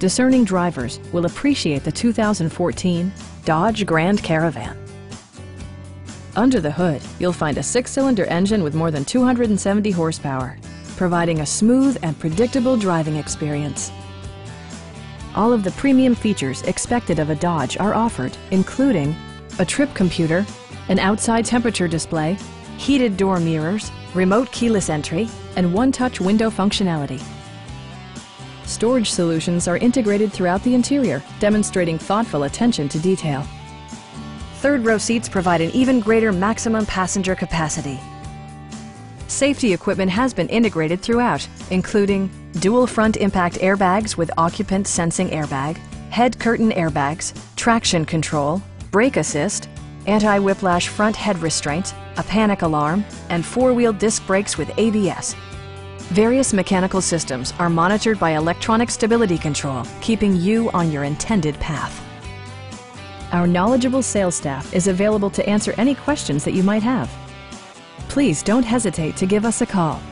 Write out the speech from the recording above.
discerning drivers will appreciate the 2014 Dodge Grand Caravan. Under the hood, you'll find a 6-cylinder engine with more than 270 horsepower, providing a smooth and predictable driving experience. All of the premium features expected of a Dodge are offered, including a trip computer, an outside temperature display, heated door mirrors, remote keyless entry, and one-touch window functionality. Storage solutions are integrated throughout the interior, demonstrating thoughtful attention to detail. Third-row seats provide an even greater maximum passenger capacity. Safety equipment has been integrated throughout, including dual front impact airbags with occupant sensing airbag, head curtain airbags, traction control, brake assist, anti-whiplash front head restraints, a panic alarm, and 4-wheel disc brakes with ABS. Various mechanical systems are monitored by electronic stability control, keeping you on your intended path. Our knowledgeable sales staff is available to answer any questions that you might have. Please don't hesitate to give us a call.